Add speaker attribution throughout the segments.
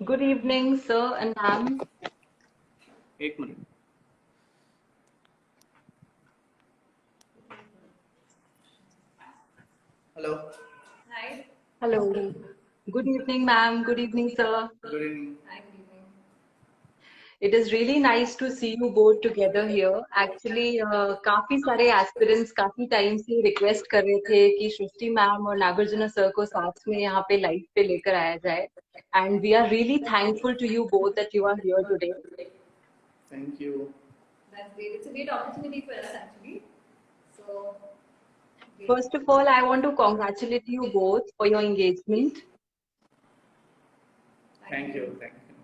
Speaker 1: Good evening, sir and ma'am.
Speaker 2: एक minute. Hello. Hi.
Speaker 1: Hello. Good evening, ma'am. Good evening, sir.
Speaker 2: Good evening. Hi, good evening.
Speaker 1: It is really nice to see you both together here. Actually, काफी सारे aspirants काफी time से request कर रहे थे कि सृष्टि ma'am और नागार्जुन सर को साथ में यहाँ पे live पे लेकर आया जाए. And we are really thankful to you both that you are here today.
Speaker 2: Thank you. That's great. It's a great opportunity for us actually. So, great.
Speaker 1: First of all, I want to congratulate you both for your engagement.
Speaker 2: Thank you. Thank you.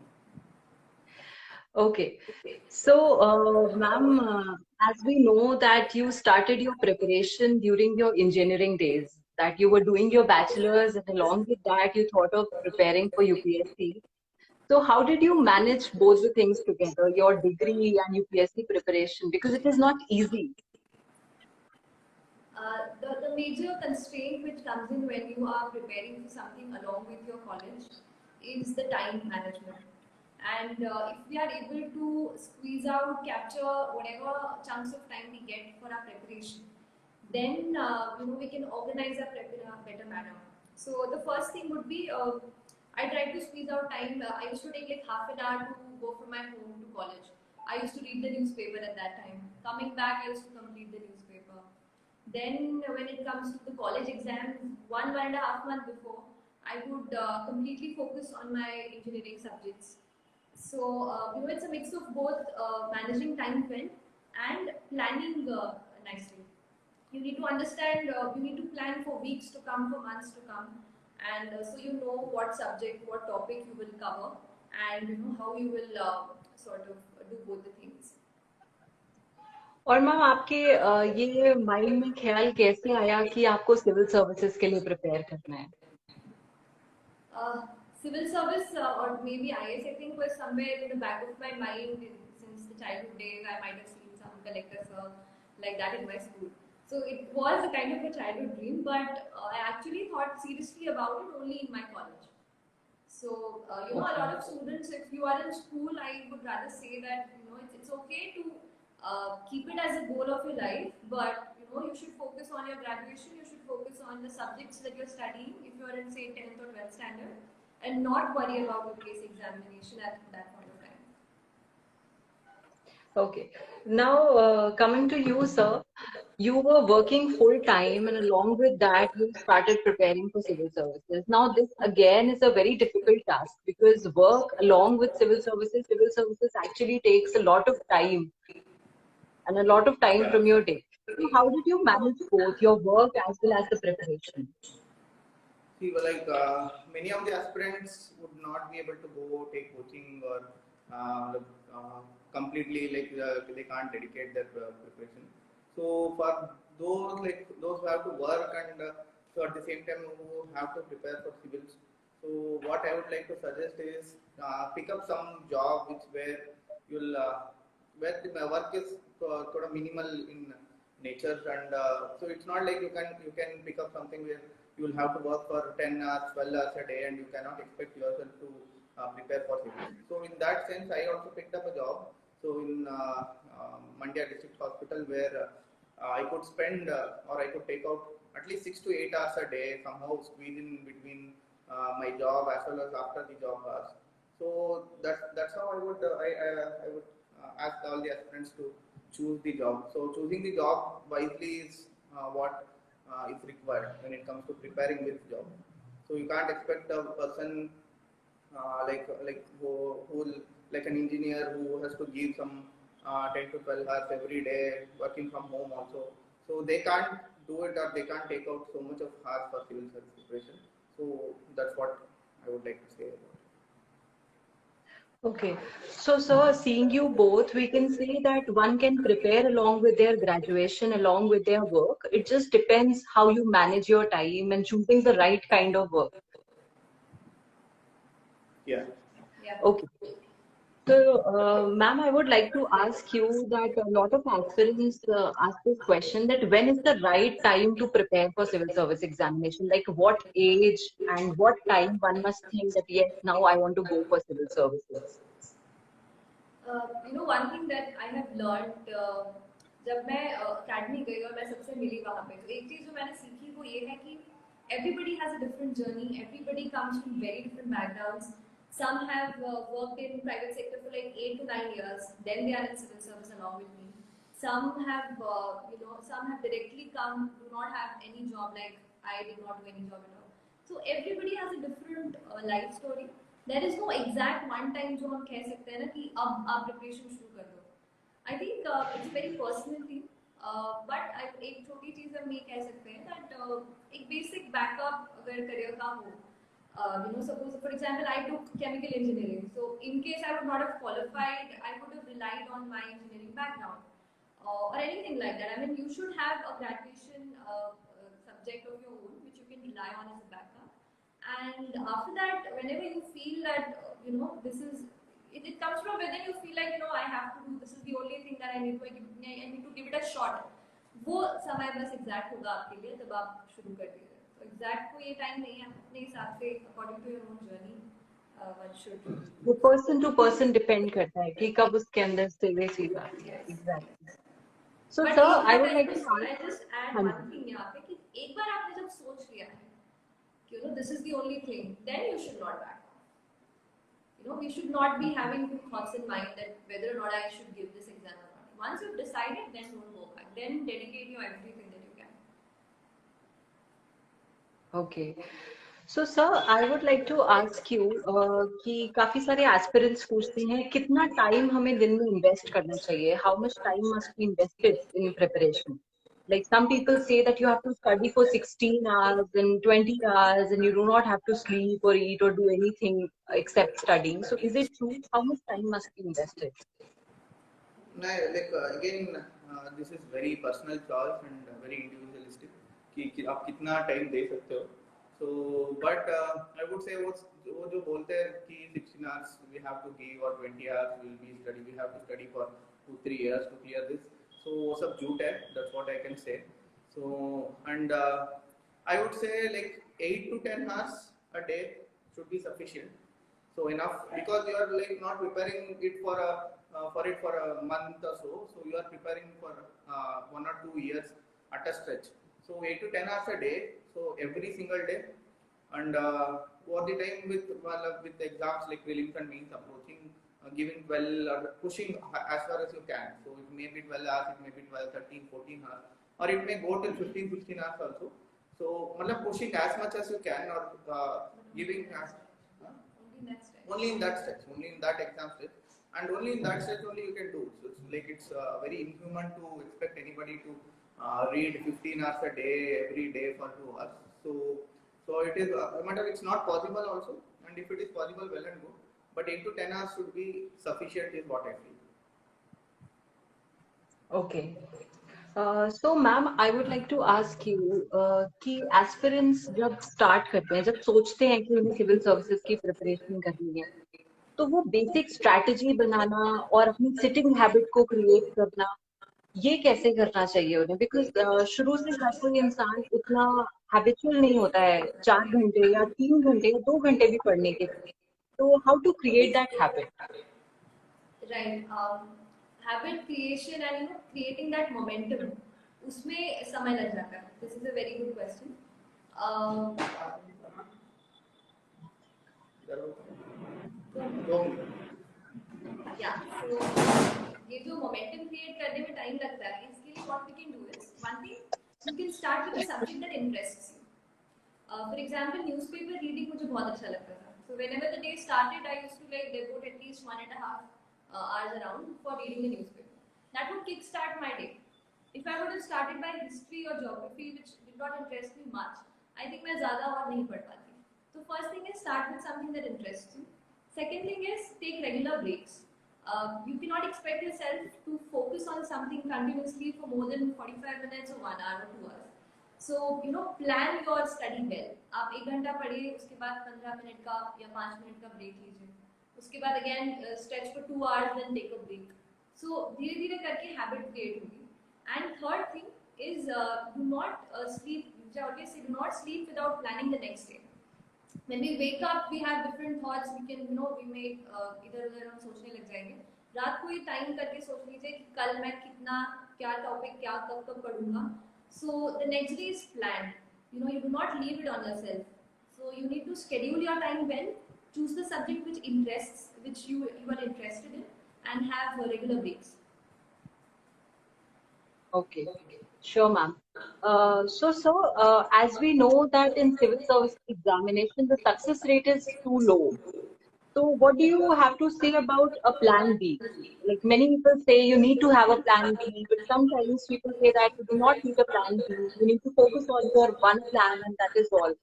Speaker 1: Okay. So, ma'am, as we know that you started your preparation during your engineering days, that you were doing your bachelor's and along with that you thought of preparing for UPSC. So how did you manage both the things together, your degree and UPSC preparation? Because it is not easy.
Speaker 2: The major constraint which comes in when you are preparing for something along with your college is the time management. And if we are able to squeeze out, capture whatever chunks of time we get for our preparation, then we can organize our prep in a better manner. So the first thing would be I tried to squeeze out time. I used to take like half an hour to go from my home to college. I used to read the newspaper at that time. Coming back, I used to complete the newspaper. Then when it comes to the college exams, 1.5 months before, I would completely focus on my engineering subjects. So it's a mix of both managing time well and planning nicely. You need to understand, you need to plan for weeks to come, for months to come, and so you know what subject, what topic you will cover, and how you will sort of do both the things.
Speaker 1: और ma'am आपके ये mind में ख्याल कैसे आया कि आपको civil services के लिए प्रिपेयर करना है?
Speaker 2: Civil service or maybe IS, I think, was somewhere in the back of my mind since the childhood days. I might have seen some collectors like that in my school. So it was a kind of a childhood dream, but I actually thought seriously about it only in my college. So a lot of students, if you are in school, I would rather say that it's okay to keep it as a goal of your life, but you should focus on your graduation. You should focus on the subjects that you're studying if you are in say 10th or 12th standard, and not worry about your case examination at that point of time.
Speaker 1: Okay. Now, coming to you, sir, you were working full time, and along with that, you started preparing for civil services. Now, this again is a very difficult task because work along with civil services actually takes a lot of time and a lot of time from your day. So, how did you manage both your work as well as the preparation?
Speaker 2: See, many of the aspirants would not be able to go take coaching or completely they can't dedicate their preparation. So for those who have to work and so at the same time who have to prepare for civils, so what I would like to suggest is pick up some job where you'll where the work is sort of minimal in nature, and so it's not like you can pick up something where you will have to work for 10 hours, 12 hours a day, and you cannot expect yourself to prepare for civil. So in that sense, I also picked up a job. So in Mandya District Hospital, where I could spend or I could take out at least 6 to 8 hours a day, somehow squeeze in between my job as well as after the job hours. So that's how I would ask all the aspirants to choose the job. So choosing the job wisely is what is required when it comes to preparing with job. So you can't expect a person who like an engineer who has to give some 10 to 12 hours every day working from home also. So they can't do it, or they can't take out so much of hours for civil service preparation. So that's what I would like to say about it.
Speaker 1: Okay. So, sir, seeing you both, we can say that one can prepare along with their graduation, along with their work. It just depends how you manage your time and choosing the right kind of work.
Speaker 2: Yeah. Yeah.
Speaker 1: Okay. So, ma'am, I would like to ask you that a lot of aspirants ask this question that when is the right time to prepare for civil service examination? Like what age and what time one must think that yes, now I want to go for civil services.
Speaker 2: One thing that I have learned जब मैं academy गई और मैं सबसे मिली वहाँ पे तो एक चीज़ जो मैंने सीखी वो ये है कि everybody has a different journey, everybody comes from very different backgrounds. Some have worked in private sector for like 8 to 9 years, then they are in civil service along with me. Some have directly come, do not have any job, like I did not do any job at all. So everybody has a different life story. There is no exact one time जो हम कह सकते हैं ना कि अब आप preparation शुरू कर दो. I think it's very personal thing. But एक छोटी चीज़ हम ये कह सकते हैं दैट एक बेसिक बैकअप अगर करियर का हो. Suppose for example I took chemical engineering, so in case I would not have qualified, I could have relied on my engineering background or anything like that. I mean, you should have a graduation subject of your own which you can rely on as a backup. And after that, whenever you feel that this is it comes from within, you feel like I have to do, this is the only thing that I need to give it a shot. वो समय बस exact होगा आपके लिए तब आप शुरू कर दीजिए. तो एग्जैक्ट कोई ये टाइम नहीं है, अपने हिसाब से according to your own journey one should.
Speaker 1: वो पर्सन टू पर्सन डिपेंड करता है कि कब उसके अंदर से ये चीज आती है. Exactly. So
Speaker 2: but
Speaker 1: sir, I
Speaker 2: एक
Speaker 1: वुड लाइक
Speaker 2: बार
Speaker 1: to
Speaker 2: I just add one thing यहाँ पे कि एक बार आपने जब सोच लिया है कि this is the only thing, then you should not back off. We should not be having two thoughts in mind that whether or not I should give this exam or not. Once you've decided, then don't go back. Then dedicate your everything that you can.
Speaker 1: Okay. So sir, I would like to ask you कि काफी सारे aspirants पूछते हैं कितना time हमें दिन में invest करना चाहिए. How much time must be invested in preparation. Like some people say that you have to study for 16 hours and 20 hours and you do not have to sleep or eat or do anything except studying. So is it true? How much time must be invested?
Speaker 3: No, like again, this is very personal choice and very individualistic कि आप कितना time दे सकते हो. So, but I would say वो जो बोलते हैं कि 16 hours we have to give or 20 hours will be study, we have to study for 2-3 years to clear this. So वो सब झूठ है. That's what I can say. So and I would say like 8 to 10 hours a day should be sufficient. So enough, because you are like not preparing it for a month or so. So you are preparing for 1 or 2 years at a stretch. So 8 to 10 hours a day. So every single day, and all the time with exams like prelims and mains approaching, giving 12 or pushing as far as you can. So it may be 12 hours, it may be 12, 13, 14 hours, or it may go till 15, 16 hours also. So pushing as much as you can, or giving as only in that stretch, only in that exam stretch, and only in that stretch only you can do. So it's like it's very inhuman to expect anybody to read 15 hours a day every day for 2 hours. So it is it's not possible also, and if it is possible, well and good. But 8 to 10 hours should be sufficient is what I feel.
Speaker 1: Okay. So ma'am, I would like to ask you कि aspirants जब start करते हैं, जब सोचते हैं कि उन्हें civil services की प्रिपरेशन करनी है, तो वो बेसिक स्ट्रैटेजी बनाना और अपनी सिटिंग हैबिट को क्रिएट करना, ये कैसे करना चाहिए उन्हें? बिकॉज शुरू से हर कोई इंसान उतना हैबिचुअल नहीं होता है 4 घंटे या 3 घंटे या 2 घंटे भी पढ़ने के लिए. तो how to create that habit?
Speaker 2: Right. Habit creation and creating that momentum, उसमें समय लग जाता है. This is a very good question. Yeah. So ये जो momentum create करने में time लगता है, इसके लिए what we can do is one thing, you can start with a subject that interests you. For example, newspaper reading मुझे बहुत अच्छा लगता था. So whenever the day started, I used to like devote at least 1.5 hours around for reading the newspaper. That would kickstart my day. If I would have started by history or geography, which did not interest me much, I think मैं ज़्यादा और नहीं पढ़ पाती. So first thing is start with something that interests you. Second thing is take regular breaks. You cannot expect yourself to focus on something continuously for more than 45 minutes or 1 hour or 2 hours. So plan your study well. आप 1 घंटा पढ़िए, उसके बाद 15 minute का या 5 minute का break लीजिए. उसके बाद again stretch for 2 hours, then take a break. So धीरे धीरे करके habit create होगी. And third thing is do not sleep. which I always say, do not sleep without planning the next day. When we wake up, we have different thoughts. We can, we may इधर उधर हम सोचने लग जाएंगे. रात को ये time करके सोच लीजिए कि कल मैं कितना, क्या टॉपिक, क्या कब कब पढ़ूंगा. So the next day is planned. You do not leave it on yourself. So you need to schedule your time well. Choose the subject which you are interested in, and have regular breaks.
Speaker 1: Okay, sure, ma'am. As we know that in civil service examination, the success rate is too low. So, what do you have to say about a plan B? Like many people say, you need to have a plan B, but sometimes people say that you do not need a plan B. You need to focus on your one plan, and that is all.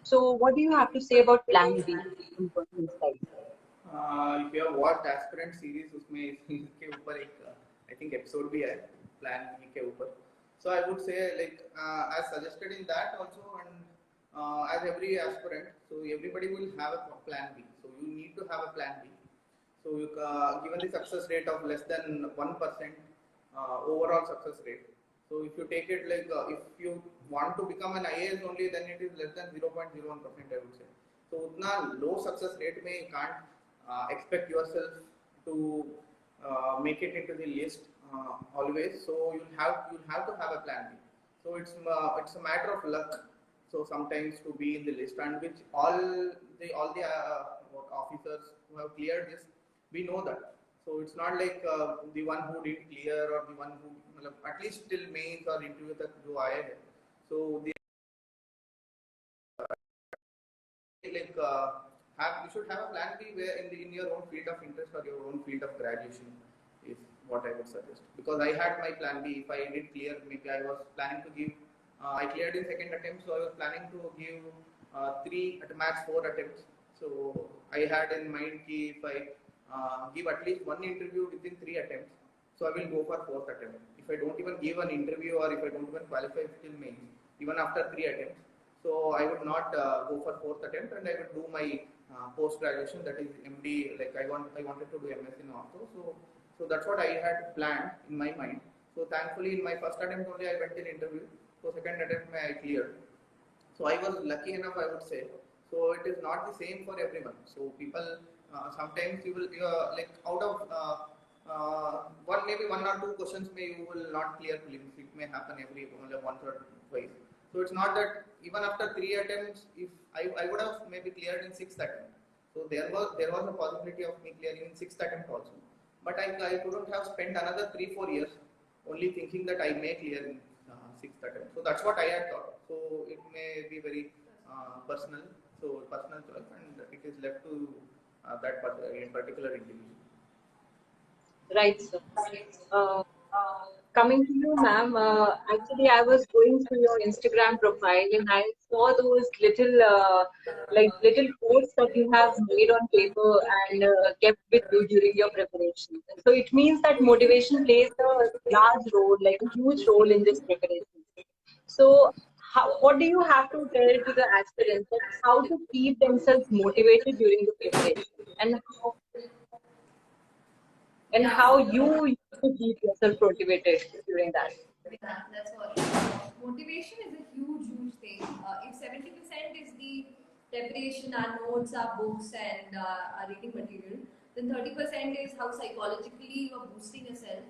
Speaker 1: So, what do you have to say about plan B in personal style?
Speaker 3: if you have watched aspirant series उसमें इसके ऊपर एक I think episode भी है plan B के ऊपर. So I would say like as suggested in that also, and as every aspirant, so everybody will have a plan B. So you need to have a plan B. So you, given the success rate of less than 1% overall success rate. So if you take it like if you want to become an IAS only, then it is less than 0.01%, I would say. So utna low success rate mein you can't expect yourself to make it into the list always. So you'll have to have a plan B. So it's a matter of luck. So sometimes to be in the list, and which all the officers who have cleared this, we know that. So it's not like the one who didn't clear or the one who at least till mains or interview tak jo aaye hai. So the like you should have a plan B where in your own field of interest or your own field of graduation is what I would suggest. Because I had my plan B. If I did clear, maybe I was planning to give. I cleared in second attempt, so I was planning to give 3 at max 4 attempts. So I had in mind ki if I give at least one interview within 3 attempts, so I will go for 4th attempt. If I don't even give an interview or if I don't even qualify till mains, even after 3 attempts, so I would not go for 4th attempt, and I would do my post graduation, that is MD. Like I wanted to do MS in ortho, so that's what I had planned in my mind. So thankfully in my first attempt only I went in interview. So second attempt I cleared. So I was lucky enough, I would say. So it is not the same for everyone. So people sometimes you will like out of maybe one or two questions you will not clear prelims. It may happen every once or twice. So it's not that even after 3 attempts, if I would have maybe cleared in 6th attempt. So there was a possibility of me clearing in 6th attempt also. But I couldn't have spent another 3-4 years only thinking that I may clear in 6th attempt. So that's what I had thought. So it may be very personal. So personal choice, and it is left to that particular individual.
Speaker 1: Right, sir. Coming to you, ma'am, actually, I was going through your Instagram profile and I saw those little quotes that you have made on paper and kept with you during your preparation. So it means that motivation plays a large role, like a huge role in this preparation. So, what do you have to tell to the aspirants that how to keep themselves motivated during the preparation, and
Speaker 2: Yeah,
Speaker 1: how
Speaker 2: so
Speaker 1: you used to keep yourself motivated during that?
Speaker 2: yeah, that's all. Motivation is a huge, huge thing. If 70% is the preparation, our notes, our books, and our reading material, then 30% is how psychologically you are boosting yourself.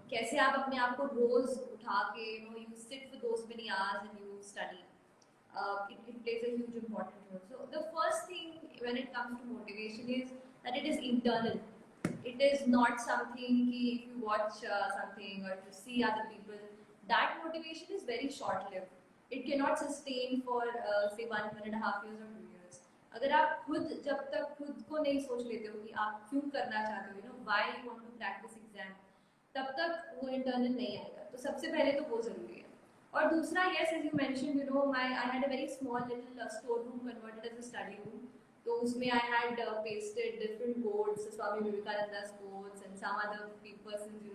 Speaker 2: कैसे आप अपने आप को रोज उठा के you sit for those many hours and you study. It plays a huge important role. So the first thing when it comes to motivation is that it is internal. It is not something ki if you watch something or if you see other people, that motivation is very short lived. It cannot sustain for say 1.5 years or 2 years. अगर आप खुद जब तक खुद को नहीं सोच लेते हो कि आप क्यों करना चाहते हो, why you want to crack this exam, तब तक वो internal नहीं आएगा. तो सबसे पहले तो वो जरूरी है. और दूसरा, yes, as you mentioned, I had a very small little storeroom converted as a study room. So उसमें I had pasted different quotes, Swami Vivekananda's quotes, and some other persons,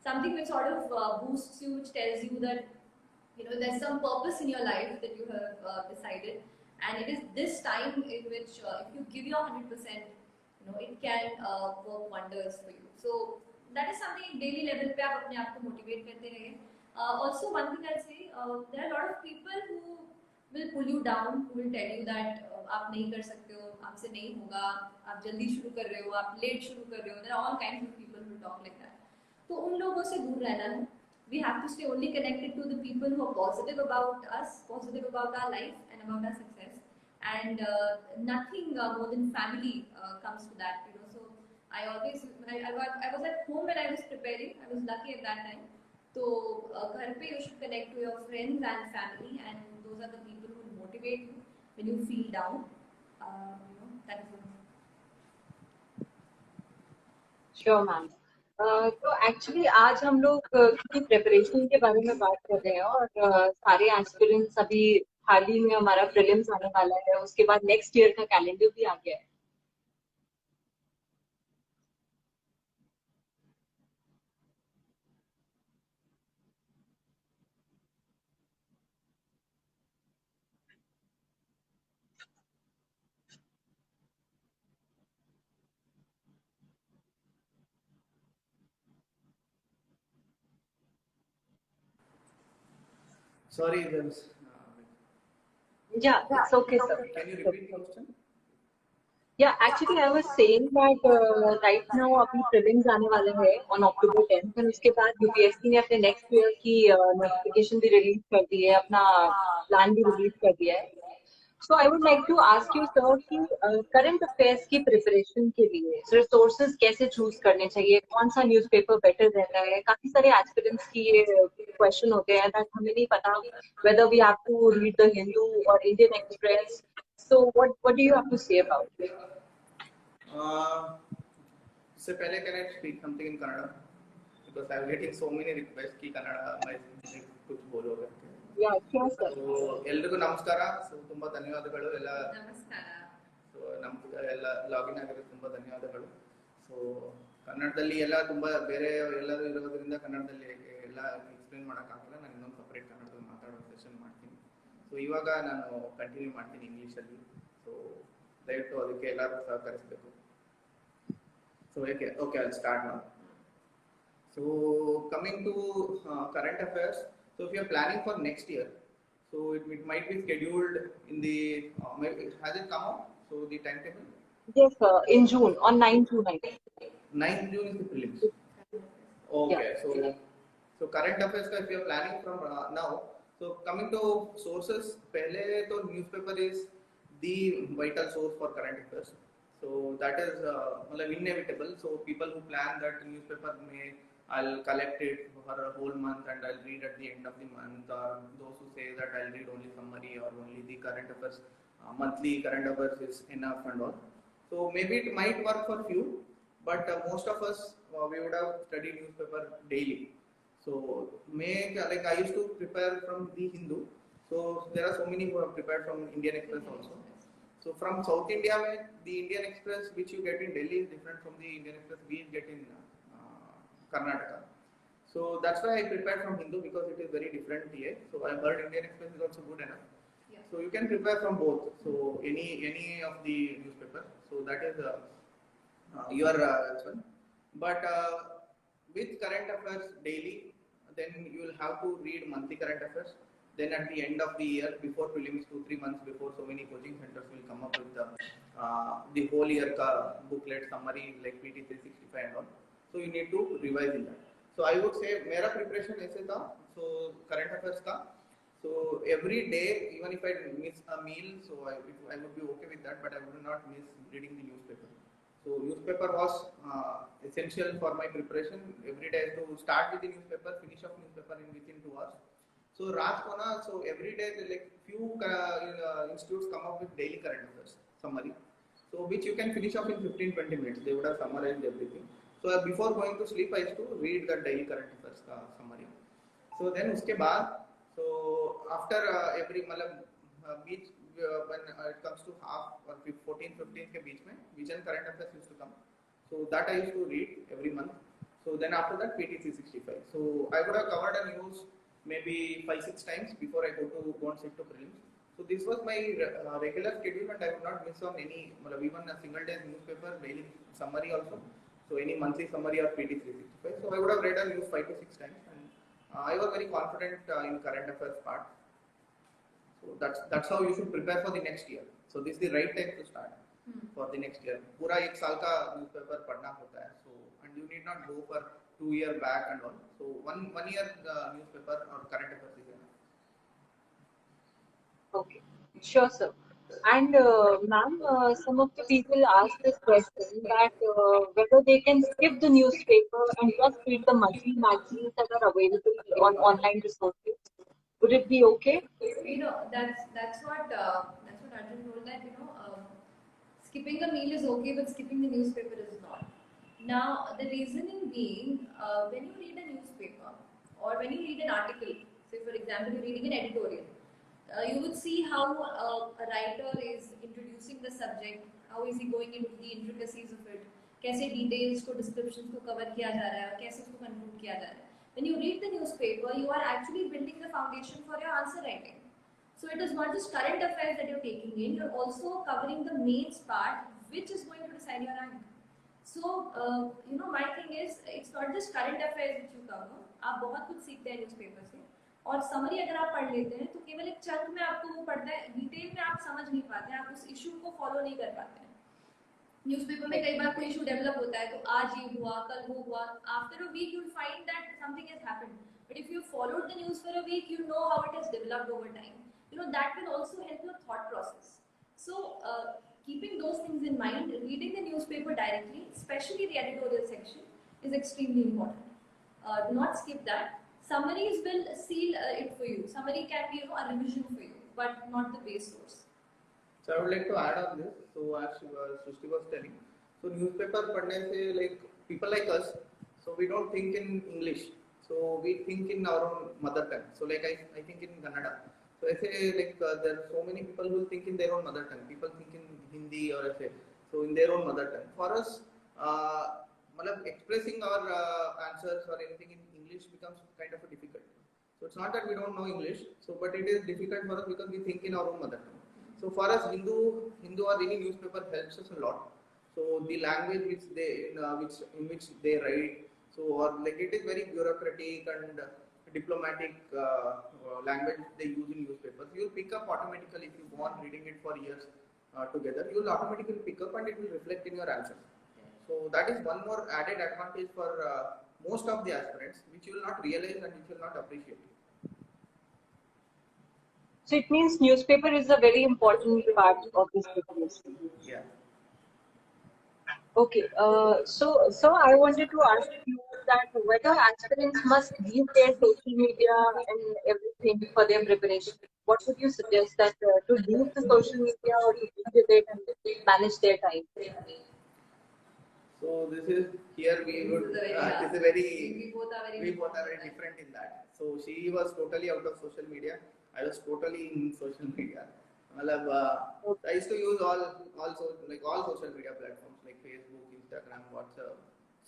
Speaker 2: something which sort of boosts you, which tells you that there's some purpose in your life that you have decided, and it is this time in which if you give your 100%, it can work wonders for you. So that is something daily level पे आप अपने आप को motivate करते रहिए. Also one thing I'll say, there are a lot of people who will pull you down, who will tell you that आप नहीं कर सकते हो, आपसे नहीं होगा, आप जल्दी शुरू कर रहे हो, आप लेट शुरू कर रहे हो. There are all kinds of people who talk like that. तो उन लोगों से दूर रहना है. We have to stay only connected to the people who are positive about us, positive about our life and about our success. And nothing more than family comes to that. So I always, I was at home when I was preparing. I was lucky at that time. So घर पे you should connect to your friends and family, and those are the people who will motivate you when you feel down. That is one.
Speaker 1: Sure ma'am. तो actually आज हम लोग की preparation के बारे में बात कर रहे हैं और सारे एस्पिरेंट्स अभी हाल ही में हमारा प्रीलिम्स आने वाला है, उसके बाद नेक्स्ट ईयर का कैलेंडर भी आ गया है.
Speaker 3: Sorry, there's.
Speaker 1: Yeah, it's okay, sir.
Speaker 3: Can you repeat the question?
Speaker 1: Yeah, actually I was saying that right now अभी प्रीलिम्स आने वाले हैं on October 10th, और उसके बाद यूपीएससी ने अपने नेक्स्ट ईयर की नोटिफिकेशन भी रिलीज कर दी है, अपना प्लान भी रिलीज कर दिया है. So I would like to ask you sir कि करंट अफेयर्स की प्रिपरेशन के लिए रिसोर्सेज कैसे चूज करने चाहिए, कौन सा न्यूज़पेपर बेटर रहता है. काफी सारे एस्पिरेंट्स की ये क्वेश्चन होते हैं दैट हमें नहीं पता whether we have to read the Hindu or Indian Express. So what do you have to say about it?
Speaker 3: इससे पहले can I speak something in Kannada? Because I am getting so many requests कि कन्नड़ में कुछ बोलो करके.
Speaker 1: Yeah, sure sir.
Speaker 3: So ಎಲ್ರಿಗೂ ನಮಸ್ಕಾರ. So ತುಂಬಾ ಧನ್ಯವಾದಗಳು ಎಲ್ಲ.
Speaker 2: ನಮಸ್ಕಾರ.
Speaker 3: So ಎಲ್ಲ ಲಾಗಿನ್ ಆಗಿರೋದು ತುಂಬಾ ಧನ್ಯವಾದಗಳು. So ಕನ್ನಡದಲ್ಲಿ ಎಲ್ಲ ತುಂಬಾ ಬೇರೆ ಎಲ್ಲರೂ ಇರೋದ್ರಿಂದ ಕನ್ನಡದಲ್ಲಿ ಎಲ್ಲ ಎಕ್ಸ್ಪ್ಲೇನ್ ಮಾಡೋಕ್ಕಾಗಲ್ಲ. ನಾನು ಇನ್ನೊಂದು ಸಪರೇಟ್ ಕನ್ನಡದಲ್ಲಿ ಮಾತಾಡೋ ಸೆಷನ್ ಮಾಡ್ತೀನಿ. ಸೊ ಇವಾಗ ನಾನು ಕಂಟಿನ್ಯೂ ಮಾಡ್ತೀನಿ ಇಂಗ್ಲೀಷಲ್ಲಿ. ಸೊ ದಯವಿಟ್ಟು ಅದಕ್ಕೆ ಎಲ್ಲರೂ ಸಹಕರಿಸಬೇಕು. So okay, I'll start now. So coming to current affairs, so if you are planning for next year, so it might be scheduled in the has it come out? So the timetable?
Speaker 1: Yes sir, in June, on 9 June I think.
Speaker 3: 9th June is the prelims. Okay, yeah. So current affairs if you are planning from now, so coming to sources, pehle to newspaper is the vital source for current affairs. So that is inevitable. So people who plan that newspaper I'll collect it for a whole month and I'll read at the end of the month, or those who say that I'll read only summary or only the current affairs, monthly current affairs is enough and all. So maybe it might work for few, but most of us we would have studied newspaper daily. So I used to prepare from the Hindu. So there are so many who have prepared from Indian Express also. So from South India, the Indian Express which you get in Delhi is different from the Indian Express we get in Karnataka. So that's why I prepared from Hindu, because it is very different here. So I heard Indian Express is also good enough. Yeah. So you can prepare from both. So any of the newspaper. So that is your one. But with current affairs daily, then you will have to read monthly current affairs. Then at the end of the year, before prelims, 2-3 months before, so many coaching centers will come up with the whole year booklet summary like PT 365 and all. So you need to revise in that. So I would say मेरा preparation ऐसे था. So current affairs का. So every day, even if I miss a meal, so I would be okay with that, but I would not miss reading the newspaper. So newspaper was essential for my preparation. Every day to start with the newspaper, finish off newspaper within 2 hours. So रात को ना, so every day like few institutes come up with daily current affairs summary. So which you can finish off in 15-20 minutes. They would have summarized everything. So before going to sleep, I used to read the daily current affairs summary. So then उसके बाद, so after every beach when it comes to half or 14-15 के बीच में vision current affairs used to come. So that I used to read every month. So then after that PT 365. So I would have covered a news maybe 5-6 times before I go and sit to prelims. So this was my regular schedule, and I would not miss on any, even a single day newspaper, daily summary also. So any monthly summary or PT 365. So I would have read a news 5 to 6 times, and I was very confident in current affairs part. So that's how you should prepare for the next year. So this is the right time to start for the next year. पूरा एक साल का newspaper पढ़ना होता है. So and you need not go for 2 year back and all. So one year newspaper or current affairs is enough.
Speaker 1: Okay, sure, sir. And ma'am, some of the people ask this question that whether they can skip the newspaper and just read the monthly magazines that are available on online resources. Would it be okay?
Speaker 2: That's what Arjun told, that skipping a meal is okay, but skipping the newspaper is not. Now, the reasoning being, when you read a newspaper or when you read an article, say for example, you're reading an editorial, you would see how a writer is introducing the subject, how is he going into the intricacies of it, कैसे details को descriptions को cover किया जा रहा है और कैसे उसको conclude किया जा रहा है. When you read the newspaper, you are actually building the foundation for your answer writing. So it is not just current affairs that you're taking in, you're also covering the mains part, which is going to decide your rank. So, my thing is, it's not just current affairs which you cover. आप बहुत कुछ सीखते हैं newspaper से, और summary अगर आप पढ़ लेते हैं तो केवल एक चंक में आपको वो पढ़ना है, डिटेल में आप समझ नहीं पाते हैं, आप उस इशू को फॉलो नहीं कर पाते हैं. न्यूज़पेपर में कई बार कोई इशू डेवलप होता है तो आज ये हुआ, कल वो हुआ, after a week you will find that something has happened, but if you followed the news for a week, you know how it has developed over time. That will also help your thought process. So keeping those things in mind, reading the newspaper directly, especially the editorial section, is extremely important. Do not skip that. Summaries will seal it for you. Summary can be a revision for you, but not the base source.
Speaker 3: So I would like to add on this. So as Srishti was telling, so newspaper padne se, like people like us, so we don't think in English. So we think in our own mother tongue. So like I think in Kannada. So I say like there are so many people who think in their own mother tongue. People think in Hindi or I say so in their own mother tongue. For us, expressing our answers or anything in English becomes kind of a difficult. So it's not that we don't know English. So but it is difficult for us because we think in our own mother tongue. So for us, Hindu or any newspaper helps us a lot. So the language which in which they write, so or like it is very bureaucratic and diplomatic language they use in newspapers. You will pick up automatically if you go on reading it for years together. You will automatically pick up and it will reflect in your answer. So that is one more added advantage for most of the aspirants, which you will not realize and which you will not appreciate.
Speaker 1: So it means newspaper is a very important part of this preparation.
Speaker 3: Yeah.
Speaker 1: Okay. So I wanted to ask you that whether aspirants must leave their social media and everything for their preparation. What would you suggest, that to leave the social media or to be with it and manage their time?
Speaker 3: So this is here we would. This is very. We both are very different in that. So she was totally out of social media. I was totally in social media. I used to use all social media platforms like Facebook, Instagram, WhatsApp,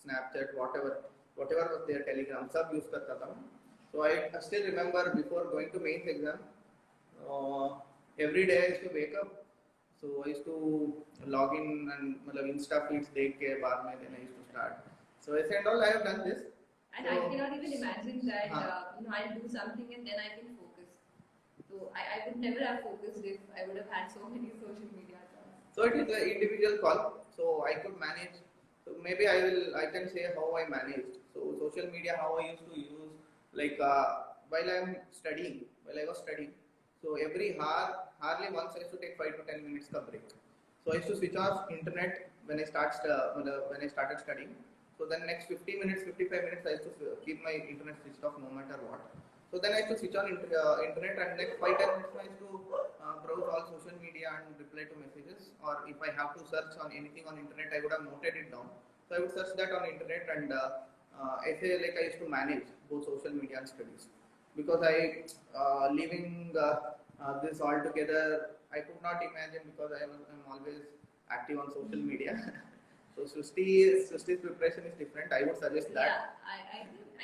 Speaker 3: Snapchat, whatever was there, Telegram, sab use karta tha. So I still remember before going to mains exam, every day I used to wake up. So I used to log in and Insta feeds dekh ke baad mein then I used to start. So I said all I have done this.
Speaker 2: And so, I cannot even imagine that I'll do something and then I can focus. So I would never have focused if I would have had so many social media accounts.
Speaker 3: So it is an individual call. So I could manage. So maybe I can say how I managed. So social media, how I used to use, like while I was studying. So every hardly once I used to take 5 to 10 minutes ka break. So I used to switch off internet when I started studying. So then next 50 minutes, 55 minutes I used to keep my internet switched off no matter what. So then I used to switch on internet and next 5-10 minutes I used to browse all social media and reply to messages, or if I have to search on anything on internet I would have noted it down. So I would search that on internet and I used to manage both social media and studies. Because I leaving this all together, I could not imagine, because I'm always active on social media. So Srishti's preparation is different. I would suggest that.
Speaker 2: Yeah,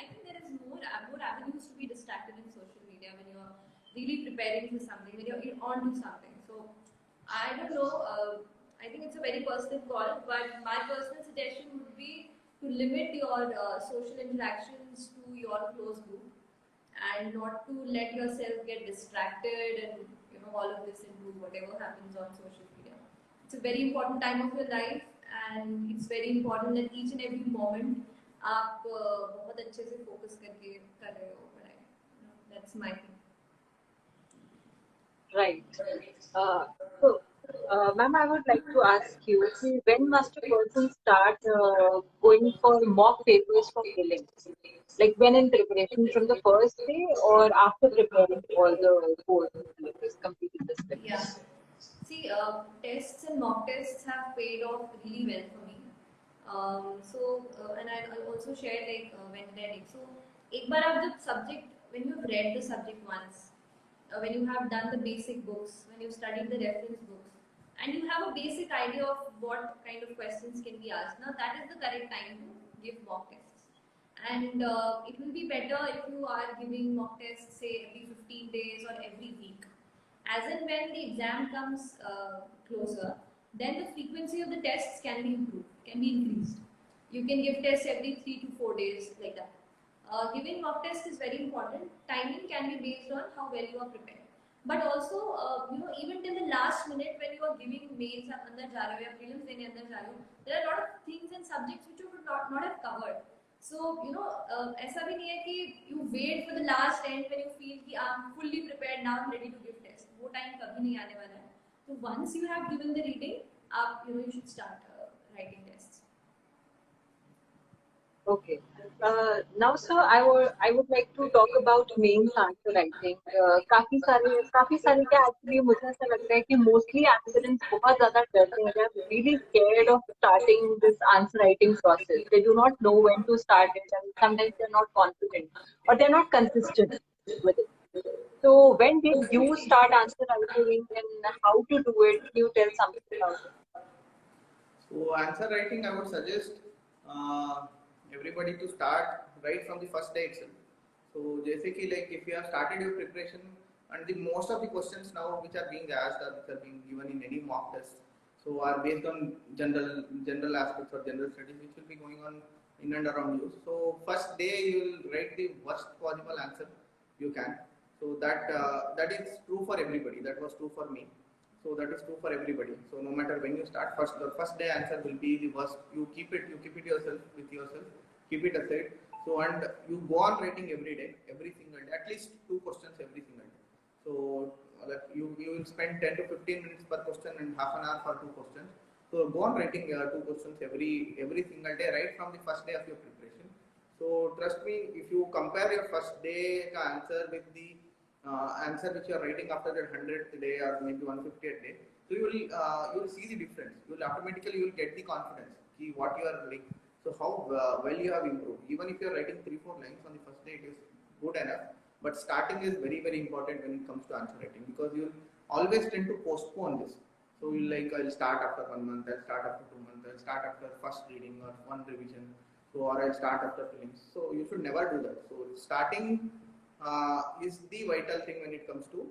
Speaker 2: I think there is more avenues to be distracted in social media when you're really preparing for something, when you're on to something. So I don't know. I think it's a very personal call, but my personal suggestion would be to limit your social interactions to your close group, and not to let yourself get distracted and all of this into whatever happens on social media. It's a very important time of your life, and it's very important that each and every moment आप बहुत अच्छे से focus करके कर रहे हो पढ़ाई. That's my thing.
Speaker 1: Right. Uh, so, ma'am, I would like to ask you, when must a person start going for mock papers for prelims? Like when in preparation, from the first day or after preparing all the course syllabus, completed the
Speaker 2: Yeah.
Speaker 1: syllabus?
Speaker 2: See, tests and mock tests have paid off really well for me. And I'll also share like when reading. So, एक बार आप जब subject, when you've read the subject once, when you have done the basic books, when you've studied the reference books, and you have a basic idea of what kind of questions can be asked, now that is the correct time to give mock tests. And it will be better if you are giving mock tests, say, every 15 days or every week. As and when the exam comes closer, then the frequency of the tests can be improved, can be increased. You can give tests every 3 to 4 days, like that. Giving mock test is very important. Timing can be based on how well you are prepared. But also, even till the last minute when you are giving mains, आप अंदर जा रहे हो या prelims देने अंदर जा रहे हो, there are a lot of things and subjects which you would not have covered. So, ऐसा भी नहीं है कि you wait for the last end when you feel कि I'm fully prepared, now I'm ready to give test. वो time कभी नहीं आने वाला है. So once you have given the reading, you should start writing tests.
Speaker 1: Okay. Now, sir, I would like to talk about mains answer writing. काफी सारे क्या actually मुझे ऐसा लगता है कि mostly aspirants बहुत ज़्यादा डरते हैं. They are really scared of starting this answer writing process. They do not know when to start it, and sometimes they are not confident or they are not consistent with it. So, when did you start answer writing and how to do it? Can you tell something about it?
Speaker 3: So answer writing, I would suggest uh, everybody to start right from the first day itself. So जैसे कि like if you have started your preparation, and the most of the questions now which are being asked or which are being given in any mock test, so are based on general aspects or general studies which will be going on in and around you. So first day you will write the worst possible answer you can. So that is true for everybody. That was true for me. So that is true for everybody. So no matter when you start, the first day answer will be the worst. You keep it yourself with yourself, keep it aside. So and you go on writing every day, every single day, at least 2 questions every single day. So like you will spend 10 to 15 minutes per question and half an hour for 2 questions. So go on writing 2 questions every single day, right from the first day of your preparation. So trust me, if you compare your first day answer with the answer which you are writing after the 100th day or maybe 150th day, so you will see the difference. You will get the confidence ki what you are doing. So how well you have improved. Even if you are writing 3-4 lines on the first day, it is good enough. But starting is very important when it comes to answer writing, because you will always tend to postpone this. So you like, I'll start after 1 month, I'll start after 2 months, I'll start after first reading or one revision. So or I'll start after prelims. So you should never do that. So starting is the vital thing when it comes to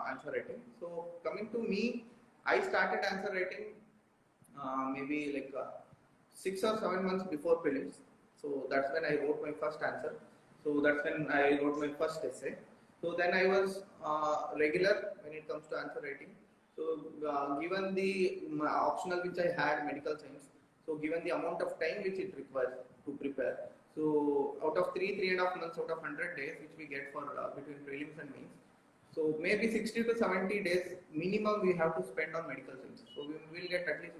Speaker 3: answer writing. So coming to me, I started answer writing maybe like 6 or 7 months before prelims. So that's when I wrote my first answer. So that's when I wrote my first essay. So then I was regular when it comes to answer writing. So given the optional which I had, medical science, so given the amount of time which it requires to prepare, so out of 3.5 months out of 100 days which we get for between prelims and mains, so maybe 60 to 70 days minimum we have to spend on medical science. So we will get at least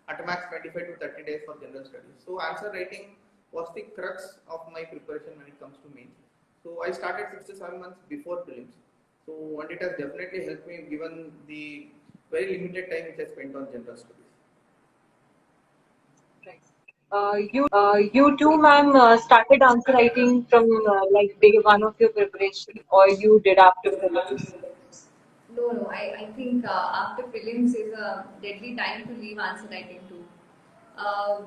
Speaker 3: at max 25 to 30 days for general studies. So answer writing was the crux of my preparation when it comes to mains. So I started 6 to 7 months before prelims. So and it has definitely helped me given the very limited time which I spent on general studies.
Speaker 1: Right. You too, ma'am, started answer writing from like day one of your preparation, or you did after prelims?
Speaker 2: No. I think after prelims is a deadly time to leave answer writing too. Uh,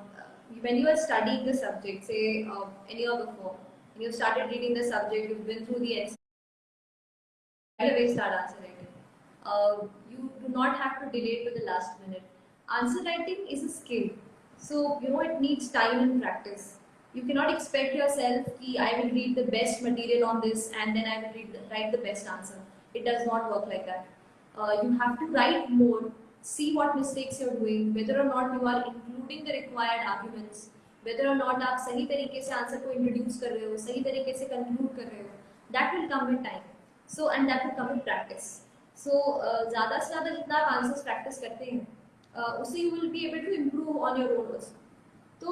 Speaker 2: when you are studying the subject, say any year before, when you started reading the subject, you've been through the away start answer writing. You do not have to delay to the last minute. Answer writing is a skill, so it needs time and practice. You cannot expect yourself कि I will read the best material on this and then I will write the best answer. It does not work like that. You have to write more, see what mistakes you're doing, whether or not you are including the required arguments, whether or not आप सही तरीके से answer को introduce कर रहे हो, सही तरीके से कंक्लूड कर रहे हो. That will come with time. So and that will come with practice. So ज़्यादा से ज़्यादा जितना आप आंसर्स प्रैक्टिस करते हैं, उससे you will be able to improve on your own also. So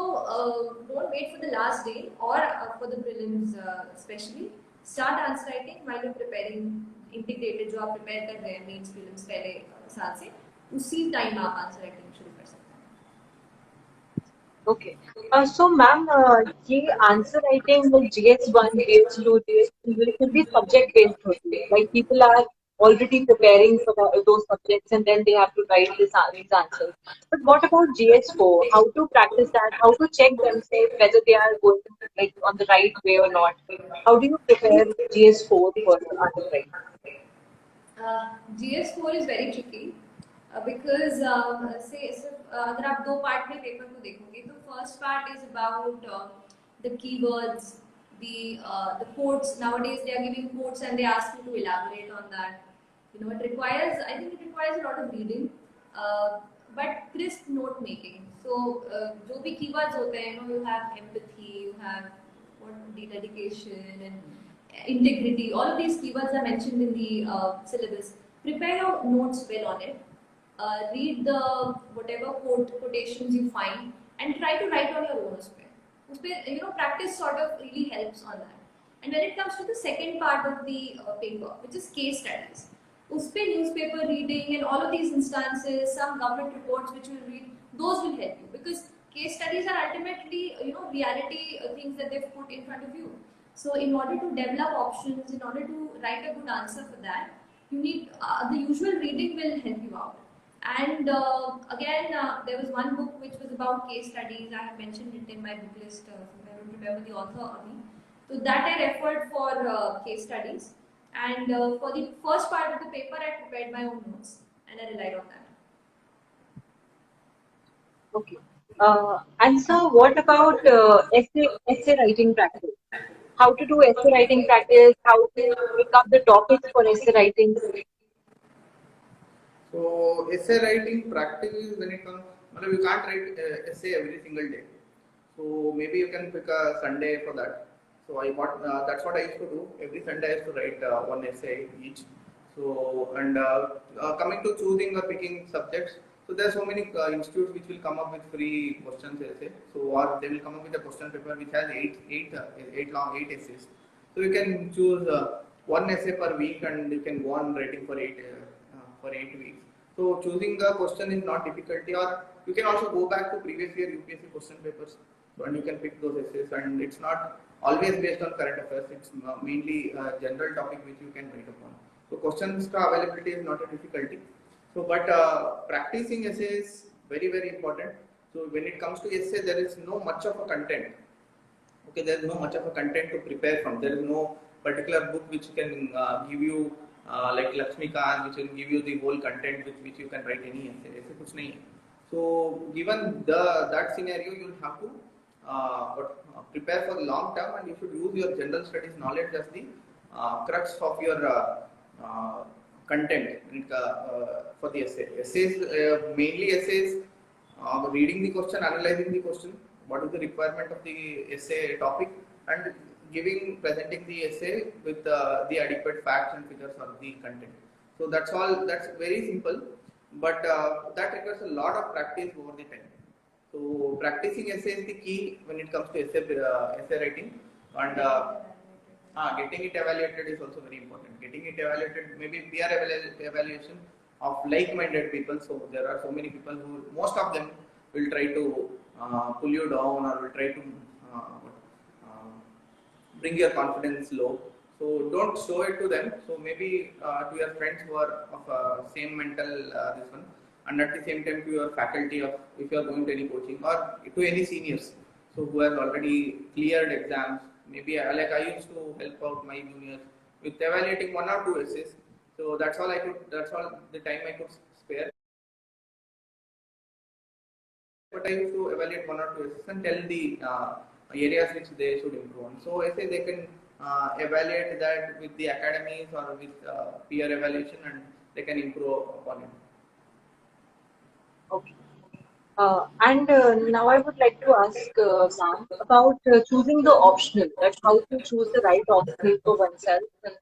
Speaker 2: don't wait for the last day or for the prelims especially. Start answer writing while you're preparing integrated जो आप prepare कर रहे हैं mains prelims पहले साल से, उसी time आप answer writing शुरू कर सकते हैं.
Speaker 1: Okay. So, ma'am, ये answer writing with GS1, GS2, GS3 will be subject based only. Like people are already preparing for those subjects and then they have to write these answers. But what about GS4? How to practice that? How to check themselves whether they are going like on the right way or not? How do you prepare GS4 for answer writing?
Speaker 2: GS4 is very tricky because say अगर आप दो part में paper को देखोगे तो first part is about the keywords, the quotes. Nowadays they are giving quotes and they ask you to elaborate on that. It requires, I think it requires a lot of reading, but crisp note making. So जो भी keywords होते हैं, you have empathy, you have dedication and integrity. All of these keywords are mentioned in the syllabus. Prepare your notes well on it. Read the whatever quotations you find and try to write on your own. Practice sort of really helps on that. And when it comes to the second part of the paper, which is case studies, uspe newspaper reading and all of these instances, some government reports which you will read, those will help you because case studies are ultimately reality things that they've put in front of you. So in order to develop options, in order to write a good answer for that, you need the usual reading will help you out. And again, there was one book which was about case studies. I have mentioned it in my book list. I don't remember the author only. So that I referred for case studies. And for the first part of the paper, I prepared my own notes and I relied on that.
Speaker 1: Okay. And so, what about essay writing practice? How to do essay writing practice? How to pick up the topics for essay writing?
Speaker 3: So essay writing practice is when it comes, you can't write essay every single day. So maybe you can pick a Sunday for that. So that's what I used to do. Every Sunday I used to write one essay each. So and coming to choosing or picking subjects, so there are so many institutes which will come up with free questions essay. So or they will come up with a question paper which has eight essays. So you can choose one essay per week and you can go on writing for 8 weeks. So choosing the question is not difficulty, or you can also go back to previous year UPSC question papers and you can pick those essays, and it's not always based on current affairs, it's mainly a general topic which you can write upon. So questions availability is not a difficulty. So but practicing essay is very, very important. So when it comes to essay, there is no much of a content. Okay, there is no much of a content to prepare from. There is no particular book which can give you like Lakshmikant, which will give you the whole content with which you can write any essay. ऐसे कुछ नहीं है. So given that scenario, you will have to prepare for the long term, and you should use your general studies knowledge as the crux of your content for the essay. Essays, mainly essays, reading the question, analyzing the question, what is the requirement of the essay topic, and presenting the essay with the adequate facts and figures of the content. So that's all. That's very simple, but that requires a lot of practice over the time. So practicing essay is the key when it comes to essay writing, and getting it evaluated is also very important. Getting it evaluated, maybe peer evaluation of like-minded people. So there are so many people who, most of them will try to pull you down or will try to bring your confidence low. So don't show it to them. So maybe to your friends who are of same mental this one, and at the same time to your faculty of if you are going to any coaching, or to any seniors so who have already cleared exams. Maybe like I used to help out my juniors with evaluating one or two essays. So that's all I could. That's all the time I could spare. But I used to evaluate one or two essays and tell the areas which they should improve on. So I say they can evaluate that with the academies or with peer evaluation, and they can improve upon it.
Speaker 1: Okay. And now I would like to ask ma'am about choosing the optional, that how to choose the right optional for oneself and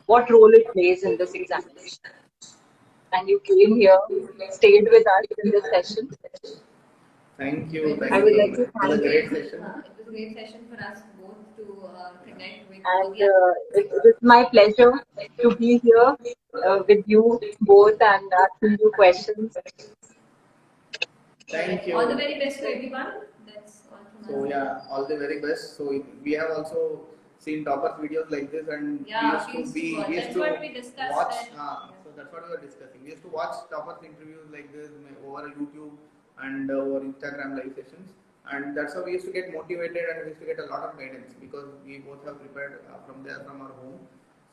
Speaker 1: what role it plays in this examination. And you came here, stayed with us in this session.
Speaker 3: Thank you.
Speaker 2: It was
Speaker 3: Thank
Speaker 1: I
Speaker 3: you
Speaker 1: would
Speaker 3: so
Speaker 1: like
Speaker 3: much.
Speaker 1: to
Speaker 3: It was a
Speaker 1: thank
Speaker 3: great
Speaker 1: you.
Speaker 3: session.
Speaker 2: it was a great session for us both to connect with all
Speaker 1: And
Speaker 2: the
Speaker 1: it is my pleasure to be here with you both and asking you questions.
Speaker 3: Thank
Speaker 2: all the
Speaker 3: you.
Speaker 2: very best to everyone. That's all from
Speaker 3: So
Speaker 2: us.
Speaker 3: yeah, all the very best. So we have also seen toppers videos like this, and
Speaker 2: Yeah,
Speaker 3: we used to
Speaker 2: that's what we discussed.
Speaker 3: watch.
Speaker 2: That,
Speaker 3: So that's what we were discussing. We used to watch toppers interviews like this over YouTube and over Instagram live sessions, and that's how we used to get motivated, and we used to get a lot of guidance because we both have prepared from our home.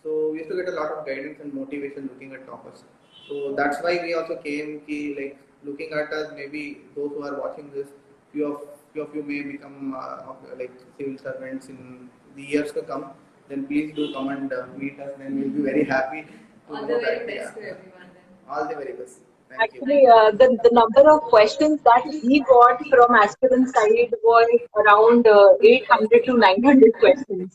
Speaker 3: So we used to get a lot of guidance and motivation looking at toppers. So that's why we also came like looking at us. Maybe those who are watching this, few of you may become like civil servants in the years to come. Then please do come and meet us. Then we'll be very happy to
Speaker 2: all
Speaker 3: know
Speaker 2: the very
Speaker 3: that.
Speaker 2: best to everyone. Then.
Speaker 3: All the very best. Thank you.
Speaker 1: Actually, the number of questions that we got from aspirant side was around 800 to 900 questions.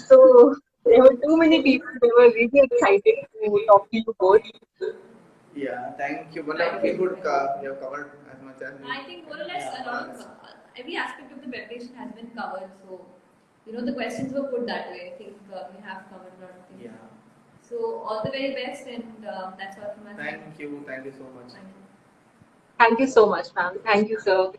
Speaker 1: So there were too many people. They were really excited to talk to you both.
Speaker 3: Yeah, thank you. But I
Speaker 2: Thank
Speaker 3: feel
Speaker 2: you.
Speaker 3: good. We have covered as much as we.
Speaker 2: I think more or less
Speaker 3: Yeah,
Speaker 2: a lot of every aspect of the preparation has been covered. So, the questions were put that way. I think we have covered a lot of things.
Speaker 3: Yeah.
Speaker 2: So, all the very best, and that's all from us.
Speaker 3: Thank you. Thank you so much.
Speaker 2: Thank you.
Speaker 1: Thank you so much, ma'am. Thank you, sir.